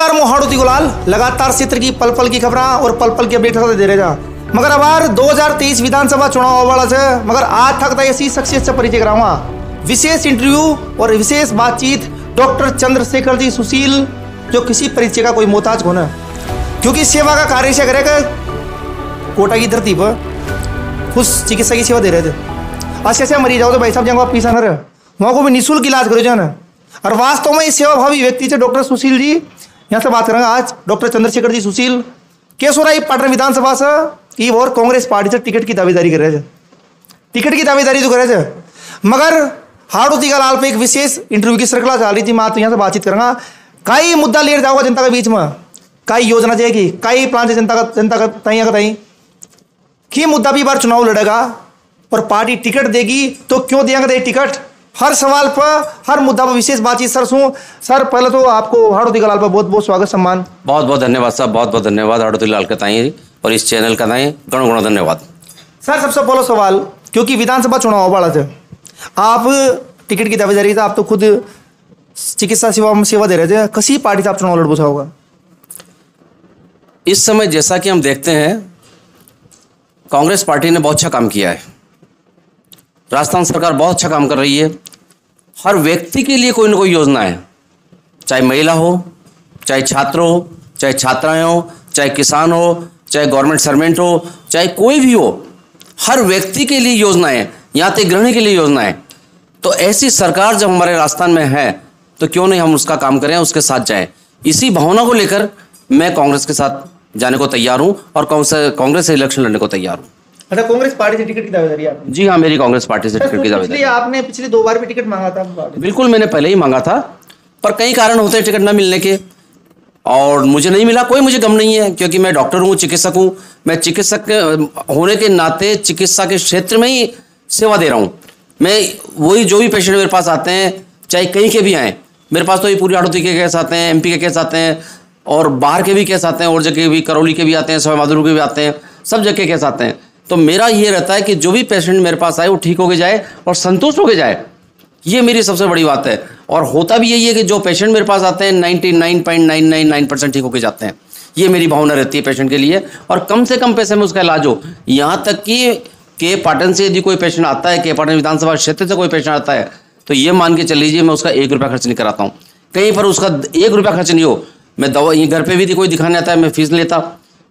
हाड़ोती गुलाल लगातार क्षेत्र की पल पल की खबर और पल पल की अपडेट दे रहे जा मगर अबार 2023 विधानसभा चुनाव वाला से मगर आज तक ऐसी शख्सियत से परिचय कराऊंगा। विशेष इंटरव्यू और विशेष बातचीत डॉक्टर चंद्रशेखर जी सुशील जो किसी परिचय का कोई मोहताज होना क्योंकि सेवा का कार्य से करेगा कोटा की धरती पर खुश चिकित्सा की सेवा दे रहे थे। आज कैसे मरीज जाओ तो भाई साहब जहाँ पीसा न रहे वहाँ को भी निःशुल्क इलाज करो जाना और वास्तव में इस सेवाभावी व्यक्ति से डॉक्टर सुशील जी यहाँ से बात करेंगे। आज डॉक्टर चंद्रशेखर जी सुशील केसोराई पाटन विधानसभा से की और कांग्रेस पार्टी से टिकट की दावेदारी कर रहे थे। टिकट की दावेदारी तो कर रहे थे मगर हाड़ोती का लाल पे एक विशेष इंटरव्यू की श्रृंखला चल रही थी। मैं तो यहाँ से बातचीत करूंगा कई मुद्दा ले जाऊंगा जनता के बीच में कई योजना जाएगी कई प्लान से जनता का तई की मुद्दा भी बार चुनाव लड़ेगा और पार्टी टिकट देगी तो क्यों देंगे टिकट हर सवाल पर हर मुद्दा पर विशेष बातचीत सर पहले तो आपको हाड़ोती का लाल पर बहुत बहुत स्वागत सम्मान। बहुत बहुत धन्यवाद साहब, बहुत बहुत धन्यवाद हाड़ोती लाल का ताई और इस चैनल का ताई गण गुण धन्यवाद। सर सबसे पहला सवाल क्योंकि विधानसभा चुनाव वाला थे आप टिकट की दावेदारी था आप तो खुद चिकित्सा सेवा में सेवा दे रहे थे किसी पार्टी से आप चुनाव लड़ बसा होगा। इस समय जैसा कि हम देखते हैं कांग्रेस पार्टी ने बहुत अच्छा काम किया है। राजस्थान सरकार बहुत अच्छा काम कर रही है। हर व्यक्ति के लिए कोई ना कोई योजना है, चाहे महिला हो, चाहे छात्र हो, चाहे छात्राएं हो, चाहे किसान हो, चाहे गवर्नमेंट सर्वेंट हो, चाहे कोई भी हो, हर व्यक्ति के लिए योजनाएं, यहाँ तक गृहिणी के लिए योजनाएं। तो ऐसी सरकार जब हमारे राजस्थान में है तो क्यों नहीं हम उसका काम करें, उसके साथ जाएं। इसी भावना को लेकर मैं कांग्रेस के साथ जाने को तैयार हूं और कांग्रेस से इलेक्शन लड़ने को तैयार हूं। अच्छा कांग्रेस पार्टी से टिकट की दावेदारी आपने? जी हाँ, मेरी कांग्रेस पार्टी से टिकट की दावेदारी। आपने पिछले 2 बार भी टिकट मांगा था? बिल्कुल, मैंने पहले ही मांगा था पर कई कारण होते हैं टिकट न मिलने के और मुझे नहीं मिला। कोई मुझे गम नहीं है क्योंकि मैं डॉक्टर हूँ, चिकित्सक हूँ। मैं चिकित्सक होने के नाते चिकित्सा के क्षेत्र में ही सेवा दे रहा हूँ। मैं वही जो भी पेशेंट मेरे पास आते हैं चाहे कहीं के भी आएँ, मेरे पास तो ये पूरी हाड़ोती के केस आते हैं, MP के केस आते हैं और बाहर के भी केस आते हैं और जगह भी, करौली के भी आते हैं, सवाई माधोपुर के भी आते हैं, सब जगह के केस आते हैं। तो मेरा ये रहता है कि जो भी पेशेंट मेरे पास आए वो ठीक होके जाए और संतुष्ट होके जाए, ये मेरी सबसे बड़ी बात है। और होता भी यही है कि जो पेशेंट मेरे पास आते हैं 99.999% ठीक होके जाते हैं। ये मेरी भावना रहती है पेशेंट के लिए और कम से कम पैसे में उसका इलाज हो। यहाँ तक कि के पाटन से यदि कोई पेशेंट आता है, के पाटन विधानसभा क्षेत्र से कोई पेशेंट आता है तो ये मान के चल लीजिए मैं उसका 1 रुपया खर्च नहीं कराता हूँ। कहीं पर उसका 1 रुपया खर्च नहीं हो। मैं दवा ये घर पे भी कोई दिखाने आता है मैं फीस लेता,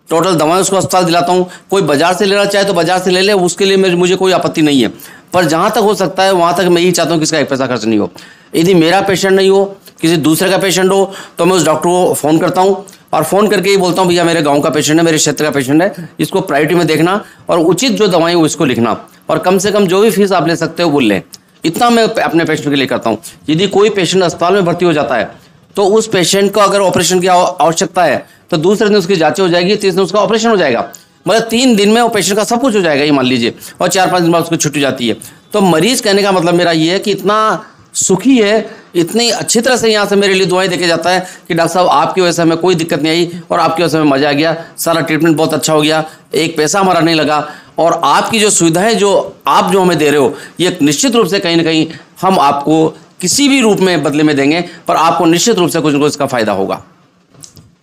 टोटल दवाएं उसको अस्पताल दिलाता हूँ। कोई बाजार से लेना चाहे तो बाजार से ले ले, उसके लिए मुझे कोई आपत्ति नहीं है। पर जहाँ तक हो सकता है वहाँ तक मैं यही चाहता हूँ कि इसका 1 पैसा खर्च नहीं हो। यदि मेरा पेशेंट नहीं हो, किसी दूसरे का पेशेंट हो तो मैं उस डॉक्टर को फ़ोन करता हूँ और फ़ोन करके ही बोलता हूँ भैया मेरे गाँव का पेशेंट है, मेरे क्षेत्र का पेशेंट है, इसको प्रायोरिटी में देखना और उचित जो दवाएँ वो इसको लिखना और कम से कम जो भी फीस आप ले सकते हो वो लें। इतना मैं अपने पेशेंट के लिए करता हूँ। यदि कोई पेशेंट अस्पताल में भर्ती हो जाता है तो उस पेशेंट को अगर ऑपरेशन की आवश्यकता है तो दूसरे दिन उसकी जांच हो जाएगी, तीसरे दिन उसका ऑपरेशन हो जाएगा। मतलब 3 दिन में वो पेशेंट का सब कुछ हो जाएगा ये मान लीजिए और 4-5 दिन बाद उसको छुट्टी जाती है। तो मरीज कहने का मतलब मेरा ये है कि इतना सुखी है, इतनी अच्छी तरह से यहाँ से मेरे लिए दुआएं देके जाता है कि डॉक्टर साहब आपकी वजह से हमें कोई दिक्कत नहीं आई और आपकी वजह से हमें मजा आ गया, सारा ट्रीटमेंट बहुत अच्छा हो गया, 1 पैसा हमारा नहीं लगा। और आपकी जो सुविधाएं जो आप जो हमें दे रहे हो ये निश्चित रूप से कहीं ना कहीं हम आपको किसी भी रूप में बदले में देंगे पर आपको निश्चित रूप से कुछ न कुछ इसका फायदा होगा।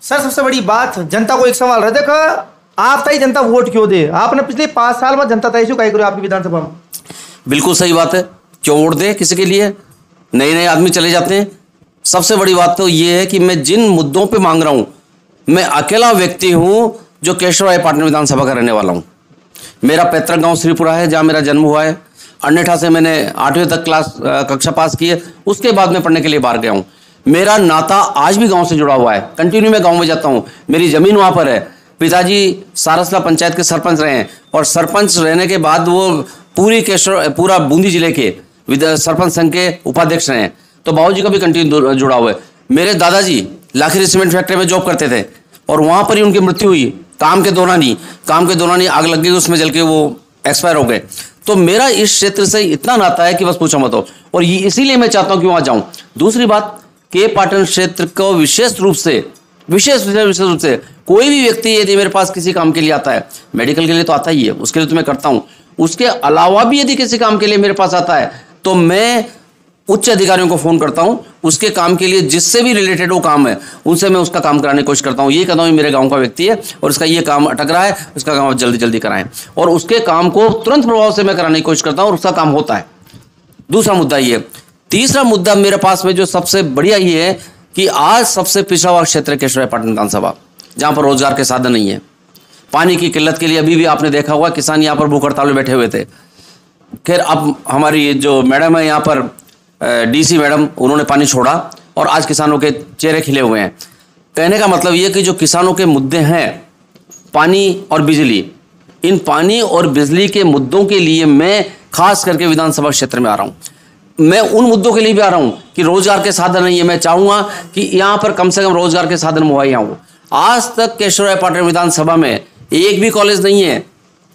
सर सबसे बड़ी बात जनता को एक सवाल है, देखो आप तय जनता वोट क्यों दे? आपने पिछले 5 साल में जनता तय क्यों करो आपकी विधानसभा में? बिल्कुल सही बात है, क्यों वोट दे किसी के लिए? नए आदमी चले जाते हैं। सबसे बड़ी बात तो ये है कि मैं जिन मुद्दों पे मांग रहा हूं मैं अकेला व्यक्ति हूं जो केशवराय पाटन विधानसभा का रहने वाला हूं। मेरा पैतृक गांव श्रीपुरा है जहां मेरा जन्म हुआ है। अन्यठा से मैंने 8वीं तक कक्षा पास की है, उसके बाद मैं पढ़ने के लिए बाहर गया हूँ। मेरा नाता आज भी गांव से जुड़ा हुआ है, कंटिन्यू मैं गांव में जाता हूँ, मेरी ज़मीन वहाँ पर है। पिताजी सारसला पंचायत के सरपंच रहे हैं और सरपंच रहने के बाद वो पूरा बूंदी जिले के सरपंच संघ के उपाध्यक्ष रहे हैं। तो बाबूजी का भी कंटिन्यू जुड़ा हुआ है। मेरे दादाजी लाखरी सीमेंट फैक्ट्री में जॉब करते थे और वहाँ पर ही उनकी मृत्यु हुई काम के दौरान ही आग लग गई, उसमें जल के वो एक्सपायर हो गए। तो मेरा इस क्षेत्र से इतना नाता है कि बस पूछो मत हो और इसीलिए मैं चाहता हूं कि वहां जाऊं। दूसरी बात, के पाटन क्षेत्र को विशेष रूप से कोई भी व्यक्ति यदि मेरे पास किसी काम के लिए आता है, मेडिकल के लिए तो आता ही है, उसके लिए तो मैं करता हूं, उसके अलावा भी यदि किसी काम के लिए मेरे पास आता है तो मैं उच्च अधिकारियों को फ़ोन करता हूं, उसके काम के लिए जिससे भी रिलेटेड वो काम है उनसे मैं उसका काम कराने की कोशिश करता हूं। ये कहता हूं मेरे गांव का व्यक्ति है और उसका ये काम अटक रहा है, उसका काम जल्दी जल्दी कराएं, और उसके काम को तुरंत प्रभाव से मैं कराने की कोशिश करता हूं और उसका काम होता है। दूसरा मुद्दा ये। तीसरा मुद्दा मेरे पास में जो सबसे बढ़िया ये है कि आज सबसे पिछड़ा हुआ क्षेत्र है केशवरायपाटन विधानसभा, जहाँ पर रोजगार के साधन नहीं है। पानी की किल्लत के लिए अभी भी आपने देखा होगा किसान यहाँ पर भूख हड़ताल में बैठे हुए थे। खैर अब हमारी जो मैडम है यहाँ पर डीसी मैडम, उन्होंने पानी छोड़ा और आज किसानों के चेहरे खिले हुए हैं। कहने का मतलब ये कि जो किसानों के मुद्दे हैं पानी और बिजली, इन पानी और बिजली के मुद्दों के लिए मैं खास करके विधानसभा क्षेत्र में आ रहा हूँ। मैं उन मुद्दों के लिए भी आ रहा हूँ कि रोजगार के साधन नहीं है। मैं चाहूँगा कि यहाँ पर कम से कम रोजगार के साधन मुहैया हो। आज तक केशवरायपाटन विधानसभा में एक भी कॉलेज नहीं है।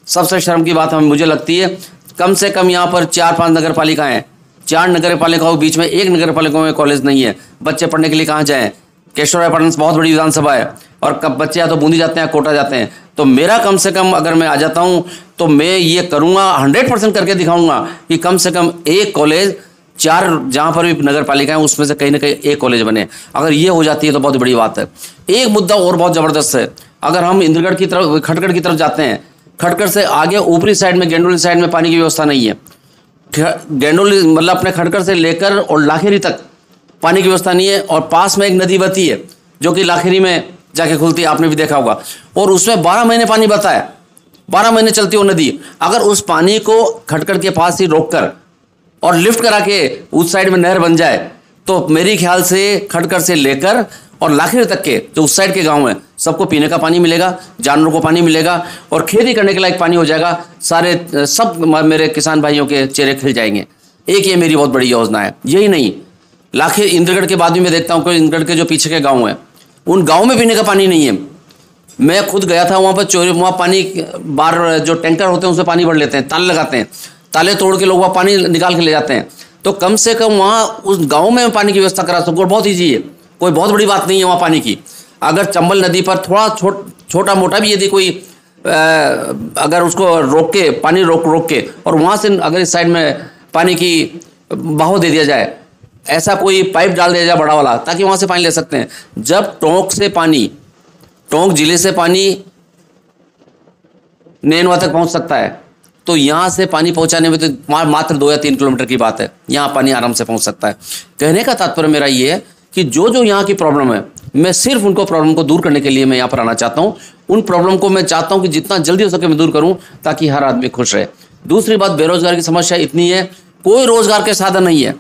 सबसे शर्म की बात हमें मुझे लगती है, कम से कम यहाँ पर 4-5 नगर पालिका हैं, 4 नगर पालिकाओं के बीच में एक नगर पालिका में कॉलेज नहीं है। बच्चे पढ़ने के लिए कहाँ जाएं? केशवरायपाटन बहुत बड़ी विधानसभा है और कब बच्चे या तो बूंदी जाते हैं या कोटा जाते हैं। तो मेरा कम से कम अगर मैं आ जाता हूँ तो मैं ये करूँगा, 100% करके दिखाऊंगा कि कम से कम एक कॉलेज 4 जहाँ पर भी नगर पालिका है उसमें से कहीं ना कहीं एक कॉलेज बने। अगर ये हो जाती है तो बहुत बड़ी बात है। एक मुद्दा और बहुत ज़बरदस्त है। अगर हम इंद्रगढ़ की तरफ, खटगढ़ की तरफ जाते हैं, खटगढ़ से आगे ऊपरी साइड में गेंडोली साइड में पानी की व्यवस्था नहीं है। गेंडोली मतलब अपने खटगढ़ से लेकर और लाखेरी तक पानी की व्यवस्था नहीं है। और पास में एक नदी बहती है जो कि लाखेरी में जाके खुलती है, आपने भी देखा होगा, और उसमें 12 महीने पानी बहता है, 12 महीने चलती है वो नदी। अगर उस पानी को खटगढ़ के पास ही रोककर और लिफ्ट करा के उस साइड में नहर बन जाए तो मेरे ख्याल से खटगढ़ से लेकर और लाखेरी तक के जो उस साइड के गांव हैं सबको पीने का पानी मिलेगा, जानवरों को पानी मिलेगा और खेती करने के लायक पानी हो जाएगा। सारे सब मेरे किसान भाइयों के चेहरे खिल जाएंगे। एक ये मेरी बहुत बड़ी योजना है। यही नहीं, लाखेरी इंद्रगढ़ के बाद भी मैं देखता हूँ कि इंद्रगढ़ के जो पीछे के गाँव हैं उन गाँव में पीने का पानी नहीं है। मैं खुद गया था वहाँ पर, वहाँ पानी बार जो टैंकर होते हैं उसमें पानी भर लेते हैं, ताले लगाते हैं, ताले तोड़ के लोग वहाँ पानी निकाल के ले जाते हैं। तो कम से कम वहाँ उस गांव में पानी की व्यवस्था करा सको, बहुत ईजी है, कोई बहुत बड़ी बात नहीं है वहाँ पानी की। अगर चंबल नदी पर थोड़ा छोटा मोटा भी यदि कोई अगर उसको रोक के पानी रोक के और वहाँ से अगर इस साइड में पानी की बहाव दे दिया जाए, ऐसा कोई पाइप डाल दिया जाए बड़ा वाला, ताकि वहाँ से पानी ले सकते हैं। जब टोंक जिले से पानी नैनवा तक पहुँच सकता है तो यहाँ से पानी पहुँचाने में तो मात्र 2 या 3 किलोमीटर की बात है, यहाँ पानी आराम से पहुँच सकता है। कहने का तात्पर्य मेरा ये है कि जो यहाँ की प्रॉब्लम है, मैं सिर्फ उनको प्रॉब्लम को दूर करने के लिए मैं यहाँ पर आना चाहता हूँ। उन प्रॉब्लम को मैं चाहता हूँ कि जितना जल्दी हो सके मैं दूर करूँ ताकि हर आदमी खुश रहे। दूसरी बात, बेरोजगार की समस्या इतनी है, कोई रोजगार के साधन नहीं है।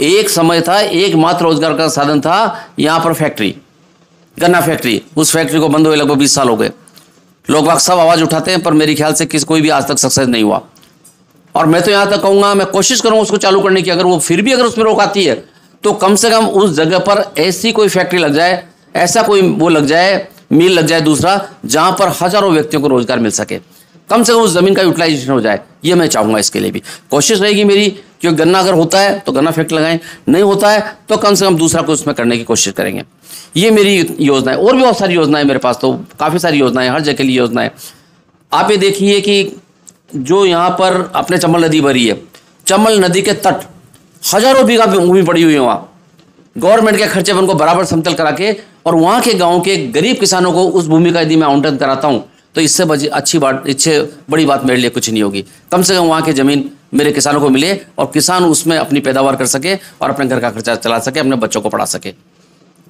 एक समय था, एकमात्र रोजगार का साधन था यहाँ पर फैक्ट्री, गन्ना फैक्ट्री। उस फैक्ट्री को बंद हुए लगभग 20 साल हो गए। लोग वाक सब आवाज़ उठाते हैं पर मेरे ख्याल से कोई भी आज तक सक्सेस नहीं हुआ। और मैं तो यहाँ तक कहूँगा, मैं कोशिश करूँगा उसको चालू करने की। अगर वो फिर भी अगर उसमें रोक आती है तो कम से कम उस जगह पर ऐसी कोई फैक्ट्री लग जाए, ऐसा कोई वो लग जाए, मिल लग जाए दूसरा, जहाँ पर हजारों व्यक्तियों को रोजगार मिल सके। कम से कम उस जमीन का यूटिलाइजेशन हो जाए, ये मैं चाहूँगा। इसके लिए भी कोशिश रहेगी मेरी, क्योंकि गन्ना अगर होता है तो गन्ना फैक्ट्री लगाएं, नहीं होता है तो कम से कम दूसरा कुछ उसमें करने की कोशिश करेंगे। ये मेरी योजना है। और भी बहुत सारी योजनाएं मेरे पास, तो काफ़ी सारी योजनाएं, हर जगह के लिए योजनाएं। आप ये देखिए कि जो यहाँ पर अपने चंबल नदी भरी है, चंबल नदी के तट हजारों बीघा भूमि पड़ी हुई है। वहाँ गवर्नमेंट के खर्चे पर उनको बराबर समतल करा के और वहाँ के गाँव के गरीब किसानों को उस भूमि का यदि मैं आवंटन कराता हूँ तो इससे बड़ी बात मेरे लिए कुछ नहीं होगी। कम से कम वहाँ की ज़मीन मेरे किसानों को मिले और किसान उसमें अपनी पैदावार कर सके और अपने घर का खर्चा चला सके, अपने बच्चों को पढ़ा सके।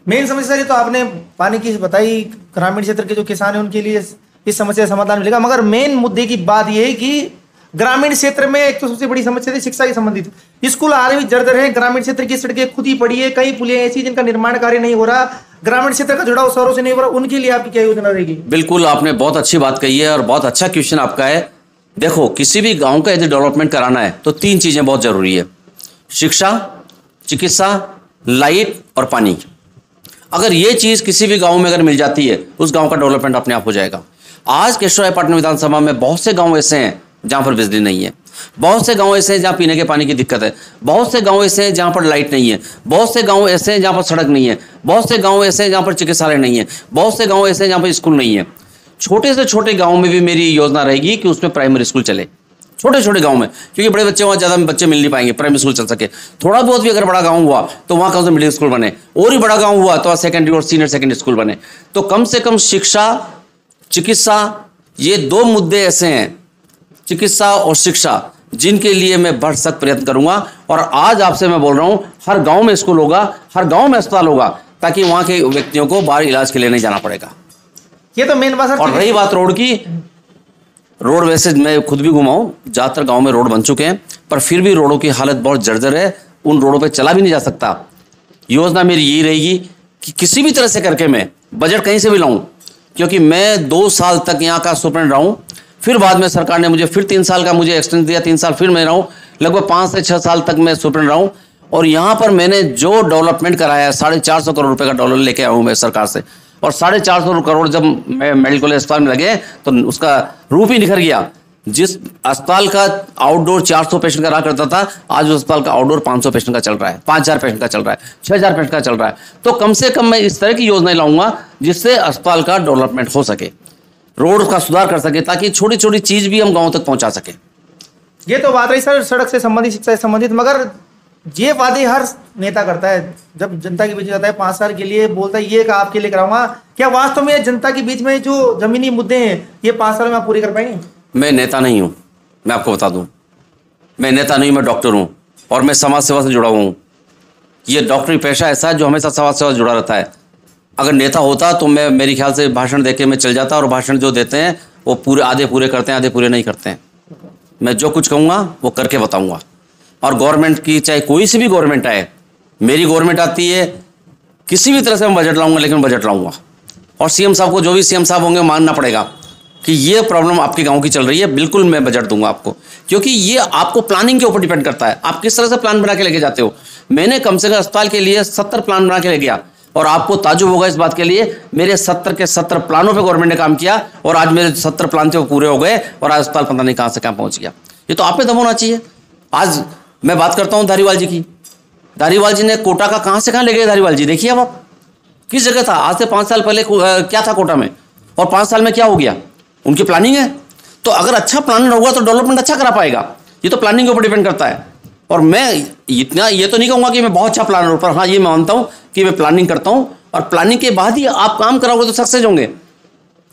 मेन समस्या ये तो आपने पानी की बताई, ग्रामीण क्षेत्र के जो किसान हैं उनके लिए इस समस्या का समाधान मिलेगा। मगर मेन मुद्दे की बात यह है कि ग्रामीण क्षेत्र में एक तो सबसे बड़ी समस्या थी शिक्षा से संबंधित। स्कूल आज भी जर्जर है, ग्रामीण क्षेत्र की सड़कें खुद ही पड़ी है, कई पुलियां ऐसी जिनका निर्माण कार्य नहीं हो रहा, ग्रामीण क्षेत्र का जुड़ाव शहरों से नहीं हो रहा। उनके लिए आपकी क्या योजना रहेगी? बिल्कुल, आपने बहुत अच्छी बात कही है और बहुत अच्छा क्वेश्चन आपका है। देखो, किसी भी गांव का यदि डेवलपमेंट कराना है तो 3 चीजें बहुत जरूरी है: शिक्षा, चिकित्सा, लाइट और पानी। अगर ये चीज किसी भी गांव में अगर मिल जाती है, उस गांव का डेवलपमेंट अपने आप हो जाएगा। आज केशवरायपाटन विधानसभा में बहुत से गांव ऐसे हैं जहां पर बिजली नहीं है, बहुत से गांव ऐसे हैं जहां पीने के पानी की दिक्कत है, बहुत से गांव ऐसे हैं जहां पर लाइट नहीं है, बहुत से गांव ऐसे हैं जहां पर सड़क नहीं है, बहुत से गांव ऐसे हैं जहां पर चिकित्सालय नहीं है, बहुत से गांव ऐसे हैं जहां पर स्कूल नहीं है। छोटे से छोटे गांव में भी मेरी योजना रहेगी कि उसमें प्राइमरी स्कूल चले। छोटे छोटे गांव में, क्योंकि बड़े बच्चे वहाँ ज़्यादा बच्चे मिल नहीं पाएंगे, प्राइमरी स्कूल चल सके। थोड़ा बहुत भी अगर बड़ा गांव हुआ तो वहाँ कम से मिडिल स्कूल बने, और ही बड़ा गांव हुआ तो वहाँ सेकेंडरी और सीनियर सेकेंडरी स्कूल बने। तो कम से कम शिक्षा, चिकित्सा, ये 2 मुद्दे ऐसे हैं, चिकित्सा और शिक्षा, जिनके लिए मैं भरसक प्रयत्न करूंगा। और आज आपसे मैं बोल रहा हूं, हर गांव में स्कूल होगा, हर गांव में अस्पताल होगा, ताकि वहां के व्यक्तियों को बाहर इलाज के लिए नहीं जाना पड़ेगा। ये तो मेन बात है। और रही बात रोड की, रोड वैसे मैं खुद भी घुमा हूं, ज्यादातर गांव में रोड बन चुके हैं, पर फिर भी रोडों की हालत बहुत जर्जर है, उन रोडों पे चला भी नहीं जा सकता। योजना मेरी यही रहेगी कि किसी भी तरह से करके मैं बजट कहीं से भी लाऊं, क्योंकि मैं 2 साल तक यहाँ का सुपरिटेंडेंट रहा हूं, फिर बाद में सरकार ने मुझे फिर 3 साल का मुझे एक्सटेंड दिया, 3 साल फिर मैं रहा हूं, लगभग 5 से 6 साल तक मैं सुपरिटेंडेंट रहा हूं। और यहाँ पर मैंने जो डेवलपमेंट कराया है, 450 करोड़ रुपए का डॉलर लेके आया हूँ मैं सरकार से, और 450 करोड़ जब मैं मेडिकल कॉलेज अस्पताल में लगे तो उसका रूप ही निखर गया। जिस अस्पताल का आउटडोर 400 पेशेंट का रहा करता था, आज उस अस्पताल का आउटडोर 500 पेशेंट का चल रहा है, 5000 पेशेंट का चल रहा है, 6000 पेशेंट का चल रहा है। तो कम से कम मैं इस तरह की योजनाएं लाऊंगा जिससे अस्पताल का डेवलपमेंट हो सके, रोड का सुधार कर सके, ताकि छोटी छोटी चीज भी हम गांव तक पहुंचा सके। ये तो बात रही सर सड़क से संबंधित, शिक्षा से संबंधित, मगर ये वादे हर नेता करता है जब जनता के बीच जाता है, 5 साल के लिए बोलता है ये का आपके लिए कराऊंगा। क्या वास्तव में जनता के बीच में जो जमीनी मुद्दे हैं ये 5 साल में आप पूरे कर पाएंगे? मैं नेता नहीं हूं, मैं आपको बता दूं, मैं नेता नहीं, मैं डॉक्टर हूं, और मैं समाज सेवा से जुड़ा हुआ हूं। ये डॉक्टरी पेशा ऐसा है जो हमेशा समाज सेवा से जुड़ा रहता है। अगर नेता होता तो मैं, मेरे ख्याल से भाषण देके मैं चल जाता, और भाषण जो देते हैं वो पूरे आधे पूरे करते हैं, आधे पूरे नहीं करते हैं। मैं जो कुछ कहूँगा वो करके बताऊँगा। और गवर्नमेंट की, चाहे कोई सी भी गवर्नमेंट आए, मेरी गवर्नमेंट आती है, किसी भी तरह से मैं बजट लाऊंगा, लेकिन बजट लाऊंगा। और सीएम साहब को, जो भी सीएम साहब होंगे, मानना पड़ेगा कि ये प्रॉब्लम आपके गांव की चल रही है, बिल्कुल मैं बजट दूंगा आपको, क्योंकि ये आपको प्लानिंग के ऊपर डिपेंड करता है, आप किस तरह से प्लान बना के लेके जाते हो। मैंने कम से कम अस्पताल के लिए 70 प्लान बना के ले गया, और आपको ताजुब होगा इस बात के लिए, मेरे 70 के 70 प्लानों पे गवर्नमेंट ने काम किया, और आज मेरे 70 प्लान थे वो पूरे हो गए, और आज अस्पताल पता नहीं कहाँ से कहाँ पहुंच गया। ये तो आप में दम होना चाहिए। आज मैं बात करता हूँ धारीवाल जी की, धारीवाल जी ने कोटा का कहाँ से कहाँ ले गए धारीवाल जी, देखिए अब आप किस जगह था। आज से 5 साल पहले क्या था कोटा में, और 5 साल में क्या हो गया, उनकी प्लानिंग है। तो अगर अच्छा प्लान होगा तो डेवलपमेंट अच्छा करा पाएगा। ये तो प्लानिंग के ऊपर डिपेंड करता है। और मैं इतना ये तो नहीं कहूँगा कि मैं बहुत अच्छा प्लानर हूँ, पर हाँ ये मैं मानता हूँ कि मैं प्लानिंग करता हूँ, और प्लानिंग के बाद ही आप काम कराओगे तो सक्सेस होंगे।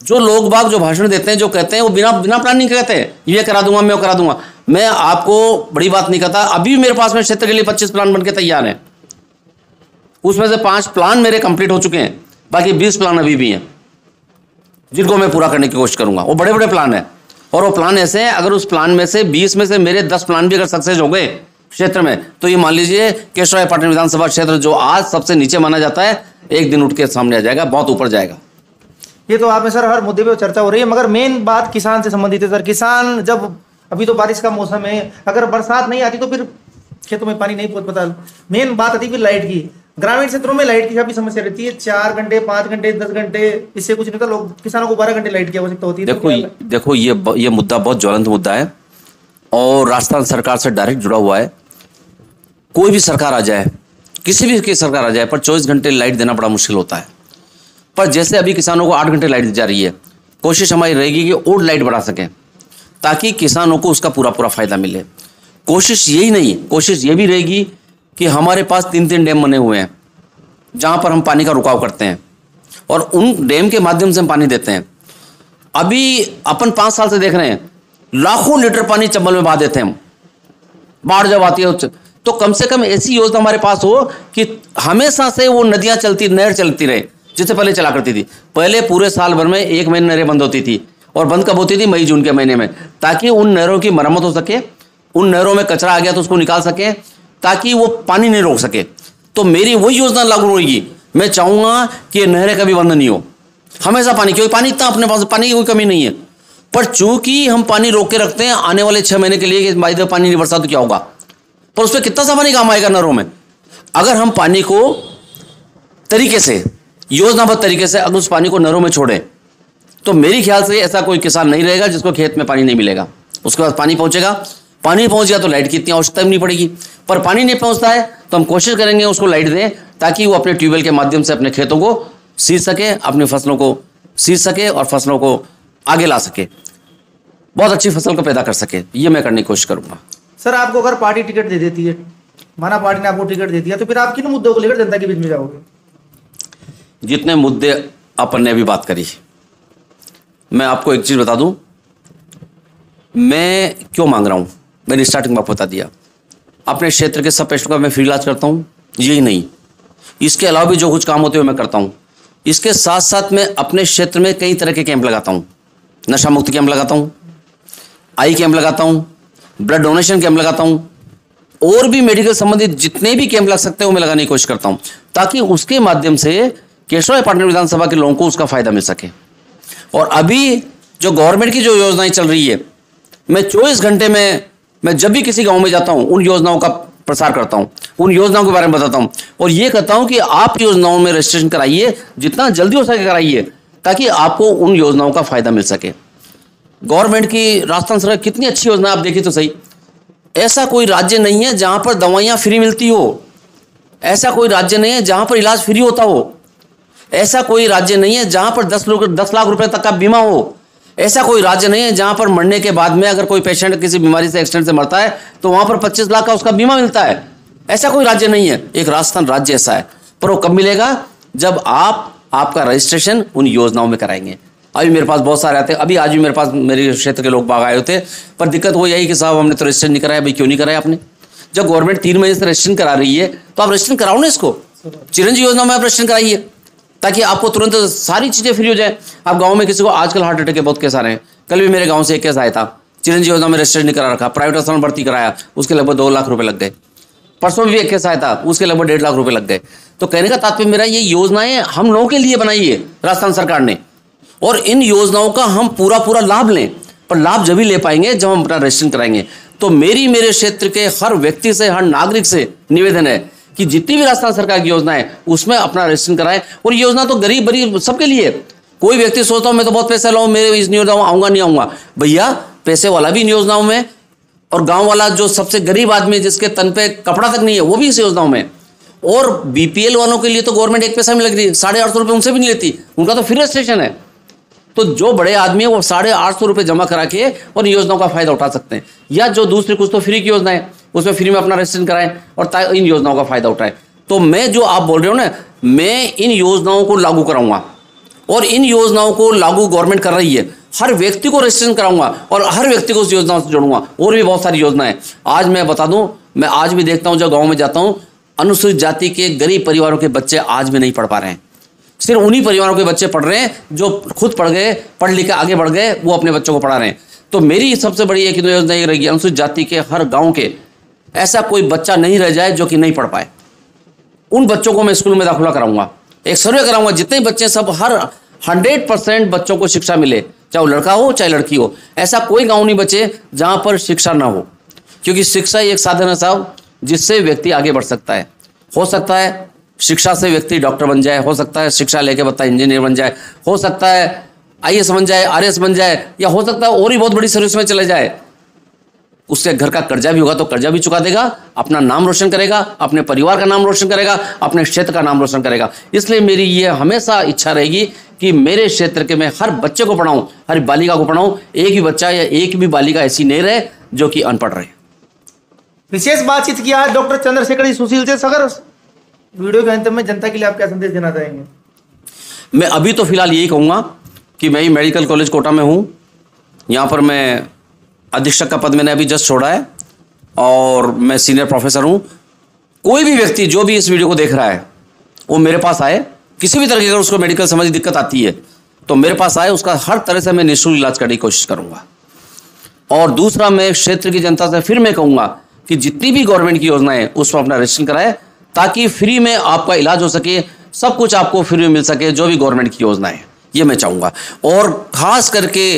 जो लोग बाग जो भाषण देते हैं, जो कहते हैं, वो बिना प्लानिंग कहते हैं ये करा दूंगा, मैं वो करा दूंगा। मैं आपको बड़ी बात नहीं कहता, अभी मेरे पास में क्षेत्र के लिए 25 प्लान बनके तैयार हैं, उसमें से 5 प्लान मेरे कंप्लीट हो चुके हैं, बाकी 20 प्लान अभी भी हैं जिनको मैं पूरा करने की कोशिश करूंगा। वो बड़े बड़े प्लान हैं, और वो प्लान ऐसे हैं, अगर उस प्लान में से 20 में से मेरे 10 प्लान भी अगर सक्सेस हो गए क्षेत्र में, तो ये मान लीजिए केशवरायपाटन विधानसभा क्षेत्र जो आज सबसे नीचे माना जाता है, एक दिन उठ के सामने आ जाएगा, बहुत ऊपर जाएगा। ये तो आप में सर हर मुद्दे पे चर्चा हो रही है, मगर मेन बात किसान से संबंधित है सर। किसान जब, अभी तो बारिश का मौसम है, अगर बरसात नहीं आती तो फिर खेतों में पानी नहीं पहुंच पाता। मेन बात आती है फिर लाइट की। ग्रामीण क्षेत्रों में लाइट की काफी समस्या रहती है, 4 घंटे 5 घंटे 10 घंटे, इससे कुछ नहीं होता। लोग, किसानों को 12 घंटे लाइट की आवश्यकता होती है। देखो ये मुद्दा बहुत ज्वलंत मुद्दा है, और राजस्थान सरकार से डायरेक्ट जुड़ा हुआ है। कोई भी सरकार आ जाए, किसी भी की सरकार आ जाए, पर 24 घंटे लाइट देना बड़ा मुश्किल होता है। पर जैसे अभी किसानों को 8 घंटे लाइट दी जा रही है, कोशिश हमारी रहेगी कि और लाइट बढ़ा सकें, ताकि किसानों को उसका पूरा पूरा फायदा मिले। कोशिश यही नहीं, कोशिश ये भी रहेगी कि हमारे पास 3-3 डैम बने हुए हैं जहां पर हम पानी का रुकाव करते हैं, और उन डैम के माध्यम से हम पानी देते हैं। अभी अपन 5 साल से देख रहे हैं, लाखों लीटर पानी चंबल में बहा देते हैं हम। बाढ़ जब आती है तो कम से कम ऐसी योजना हमारे पास हो कि हमेशा से वो नदियां चलती, नहर चलती रहे, जिससे पहले चला करती थी। पहले पूरे साल भर में 1 महीने नहरें बंद होती थी, और बंद कब होती थी, मई जून के महीने में, ताकि उन नहरों की मरम्मत हो सके, उन नहरों में कचरा आ गया तो उसको निकाल सके, ताकि वो पानी नहीं रोक सके। तो मेरी वही योजना लागू होगी। मैं चाहूंगा कि नहरें कभी बंद नहीं हो, हमेशा पानी, क्योंकि पानी इतना अपने पास, पानी की कोई कमी नहीं है। पर चूंकि हम पानी रोक के रखते हैं आने वाले 6 महीने के लिए कि भाई पानी नहीं बरसा तो क्या होगा, पर उसमें कितना सा पानी काम आएगा नहरों में। अगर हम पानी को तरीके से, योजनाबद्ध तरीके से अगर उस पानी को नहरों में छोड़ें, तो मेरे ख्याल से ऐसा कोई किसान नहीं रहेगा जिसको खेत में पानी नहीं मिलेगा। उसके बाद पानी पहुंचेगा, पानी पहुंच गया तो लाइट की इतनी आवश्यकता भी नहीं पड़ेगी। पर पानी नहीं पहुंचता है तो हम कोशिश करेंगे उसको लाइट दें, ताकि वो अपने ट्यूबवेल के माध्यम से अपने खेतों को सींच सके, अपनी फसलों को सींच सके, और फसलों को आगे ला सके। बहुत अच्छी फसल को पैदा कर सके, ये मैं करने की कोशिश करूंगा। सर आपको अगर पार्टी टिकट दे देती है, माना पार्टी ने आपको टिकट दे दिया, तो फिर आप किन मुद्दों को लेकर जनता के बीच में जाओगे? जितने मुद्दे अपन ने अभी बात करी, मैं आपको एक चीज बता दूं, मैं क्यों मांग रहा हूं। मैंने स्टार्टिंग में आपको बता दिया, अपने क्षेत्र के सब पेशेंटों का मैं फ्री इलाज करता हूं, यही नहीं, इसके अलावा भी जो कुछ काम होते हैं मैं करता हूं। इसके साथ साथ मैं अपने क्षेत्र में कई तरह के कैंप लगाता हूं, नशा मुक्ति कैंप लगाता हूं, आई कैंप लगाता हूं, ब्लड डोनेशन कैंप लगाता हूं, और भी मेडिकल संबंधित जितने भी कैंप लग सकते हैं वो मैं लगाने की कोशिश करता हूं, ताकि उसके माध्यम से केशवराय पाटन विधानसभा के लोगों को उसका फायदा मिल सके। और अभी जो गवर्नमेंट की जो योजनाएं चल रही है, मैं 24 घंटे में मैं जब भी किसी गांव में जाता हूं उन योजनाओं का प्रसार करता हूं, उन योजनाओं के बारे में बताता हूं, और ये कहता हूं कि आप योजनाओं में रजिस्ट्रेशन कराइए, जितना जल्दी हो सके कराइए, ताकि आपको उन योजनाओं का फायदा मिल सके। गवर्नमेंट की राजस्थान सरकार कितनी अच्छी योजना आप देखिए तो सही, ऐसा कोई राज्य नहीं है जहां पर दवाइयां फ्री मिलती हो, ऐसा कोई राज्य नहीं है जहां पर इलाज फ्री होता हो, ऐसा कोई राज्य नहीं है जहां पर 10 लाख रुपए तक का बीमा हो, ऐसा कोई राज्य नहीं है जहां पर मरने के बाद में अगर कोई पेशेंट किसी बीमारी से एक्सीडेंट से मरता है तो वहां पर 25 लाख का उसका बीमा मिलता है। ऐसा कोई राज्य नहीं है, एक राजस्थान राज्य ऐसा है। पर वो कब मिलेगा? जब आपका रजिस्ट्रेशन उन योजनाओं में कराएंगे। अभी मेरे पास बहुत सारे आते हैं, अभी आज भी मेरे पास मेरे क्षेत्र के लोग बाग आए होते, पर दिक्कत वो यही कि साहब हमने तो रजिस्ट्रेशन नहीं कराया। भाई क्यों नहीं कराया आपने? जब गवर्नमेंट 3 महीने से रजिस्ट्रेशन करा रही है तो आप रजिस्ट्रेशन कराओ ना, इसको चिरंजीवी योजना में आप रजिस्ट्रेशन कराइए, ताकि आपको तुरंत सारी चीजें फ्री हो जाए। आप गांव में किसी को आजकल हार्ट अटैक के बहुत केस आ रहे हैं, कल भी मेरे गांव से एक केस आया था, चिरंजीवी योजना में रजिस्ट्रेशन नहीं करा रखा, प्राइवेट अस्पताल में भर्ती कराया, उसके लगभग 2 लाख रुपए लग गए। परसों भी एक केस आया था, उसके लगभग 1.5 लाख रुपए लग गए। तो कहने का तात्पर्य मेरा, ये योजनाएं हम लोगों के लिए बनाई है राजस्थान सरकार ने, और इन योजनाओं का हम पूरा लाभ लें। पर लाभ जब भी ले पाएंगे जब हम अपना रजिस्ट्रेशन कराएंगे। तो मेरे क्षेत्र के हर व्यक्ति से, हर नागरिक से निवेदन है कि जितनी भी राजस्थान सरकार की योजना है उसमें अपना रजिस्ट्रेशन कराएं। और ये योजना तो गरीब बरीब सबके लिए। कोई व्यक्ति सोचता हूं मैं तो बहुत पैसा लाऊं, मेरे इस योजना में आऊंगा नहीं आऊंगा, भैया पैसे वाला भी इन योजनाओं में, और गांव वाला जो सबसे गरीब आदमी जिसके तन पे कपड़ा तक नहीं है वो भी इस योजनाओं में। और बीपीएल वालों के लिए तो गवर्नमेंट 1 पैसा नहीं लग रही, 850 रुपये उनसे भी नहीं लेती, उनका तो फ्री रजिस्ट्रेशन है। तो जो बड़े आदमी है वो 850 रुपये जमा करा के और योजनाओं का फायदा उठा सकते हैं। या जो दूसरी कुछ तो फ्री की योजना है उसमें फ्री में अपना रजिस्ट्रेशन कराएं और इन योजनाओं का फायदा उठाएं। तो मैं जो आप बोल रहे हो ना, मैं इन योजनाओं को लागू कराऊंगा, और इन योजनाओं को लागू गवर्नमेंट कर रही है। हर व्यक्ति को रजिस्ट्रेशन कराऊंगा और हर व्यक्ति को उस योजनाओं से जोड़ूंगा। और भी बहुत सारी योजनाएं आज मैं बता दूं, मैं आज भी देखता हूं जब गाँव में जाता हूं, अनुसूचित जाति के गरीब परिवारों के बच्चे आज भी नहीं पढ़ पा रहे हैं। सिर्फ उन्हीं परिवारों के बच्चे पढ़ रहे हैं जो खुद पढ़ गए, पढ़ लिख के आगे बढ़ गए, वो अपने बच्चों को पढ़ा रहे हैं। तो मेरी सबसे बड़ी एक योजना ये रहेगी, अनुसूचित जाति के हर गांव के ऐसा कोई बच्चा नहीं रह जाए जो कि नहीं पढ़ पाए। उन बच्चों को मैं स्कूल में दाखिला कराऊंगा, एक सर्वे कराऊंगा, जितने बच्चे सब हर 100% बच्चों को शिक्षा मिले, चाहे वो लड़का हो चाहे लड़की हो। ऐसा कोई गांव नहीं बचे जहां पर शिक्षा ना हो, क्योंकि शिक्षा एक साधन है साहब जिससे व्यक्ति आगे बढ़ सकता है। हो सकता है शिक्षा से व्यक्ति डॉक्टर बन जाए, हो सकता है शिक्षा लेके बता इंजीनियर बन जाए, हो सकता है आईएएस बन जाए, आरएएस बन जाए, या हो सकता है और ही बहुत बड़ी सर्विस में चले जाए। उसके घर का कर्जा भी होगा तो कर्जा भी चुका देगा, अपना नाम रोशन करेगा, अपने परिवार का नाम रोशन करेगा, अपने क्षेत्र का नाम रोशन करेगा। इसलिए मेरी ये हमेशा इच्छा रहेगी कि मेरे क्षेत्र के मैं हर बच्चे को पढ़ाऊं, हर बालिका को पढ़ाऊं। एक भी बच्चा या एक भी बालिका ऐसी नहीं रहे जो कि अनपढ़ रहे। विशेष बातचीत किया है डॉक्टर चंद्रशेखर सुशील से। सगर वीडियो के अंत में जनता के लिए आप क्या संदेश देना चाहेंगे? मैं अभी तो फिलहाल यही कहूँगा कि मैं ही मेडिकल कॉलेज कोटा में हूँ, यहाँ पर मैं अधीक्षक का पद मैंने अभी जस्ट छोड़ा है और मैं सीनियर प्रोफेसर हूँ। कोई भी व्यक्ति जो भी इस वीडियो को देख रहा है वो मेरे पास आए, किसी भी तरह की अगर उसको मेडिकल संबंधी दिक्कत आती है तो मेरे पास आए, उसका हर तरह से मैं निःशुल्क इलाज करने की कोशिश करूँगा। और दूसरा, मैं क्षेत्र की जनता से फिर मैं कहूँगा कि जितनी भी गवर्नमेंट की योजनाएं है उसमें अपना रजिस्ट्रेशन कराए, ताकि फ्री में आपका इलाज हो सके, सब कुछ आपको फ्री में मिल सके, जो भी गवर्नमेंट की योजना है, ये मैं चाहूँगा। और खास करके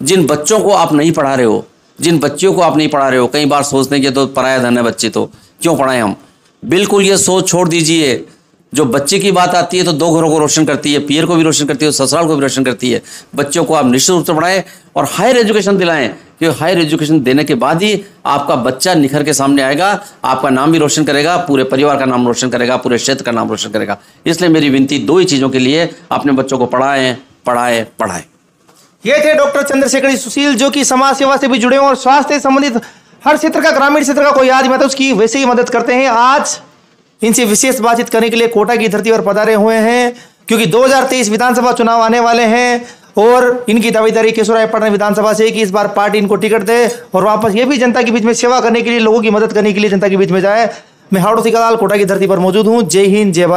जिन बच्चों को आप नहीं पढ़ा रहे हो, जिन बच्चियों को आप नहीं पढ़ा रहे हो, कई बार सोचते हैं कि तो पराया धन है बच्चे, तो क्यों पढ़ाएं हम। बिल्कुल ये सोच छोड़ दीजिए। जो बच्चे की बात आती है तो 2 घरों को रोशन करती है, पीर को भी रोशन करती है, ससुराल को भी रोशन करती है। बच्चों को आप निश्चित रूप से पढ़ाएं और हायर एजुकेशन दिलाएं, क्योंकि हायर एजुकेशन देने के बाद ही आपका बच्चा निखर के सामने आएगा, आपका नाम भी रोशन करेगा, पूरे परिवार का नाम रोशन करेगा, पूरे क्षेत्र का नाम रोशन करेगा। इसलिए मेरी विनती 2 ही चीज़ों के लिए, अपने बच्चों को पढ़ाएं, पढ़ाएं, पढ़ाएं। ये थे डॉक्टर चंद्रशेखर सुशील, जो कि समाज सेवा से भी जुड़े हैं और स्वास्थ्य से संबंधित हर क्षेत्र का, ग्रामीण क्षेत्र का कोई आदमी आता है उसकी वैसे ही मदद करते हैं। आज इनसे विशेष बातचीत करने के लिए कोटा की धरती पर पधारे हुए हैं, क्योंकि 2023 विधानसभा चुनाव आने वाले हैं और इनकी दावेदारी केशवरायपटना विधानसभा से कि इस बार पार्टी इनको टिकट दे और वापस ये भी जनता के बीच में सेवा करने के लिए, लोगों की मदद करने के लिए जनता के बीच में जाए। मैं हावड़ा सिकालाल कोटा की धरती पर मौजूद हूँ। जय हिंद, जय भारत।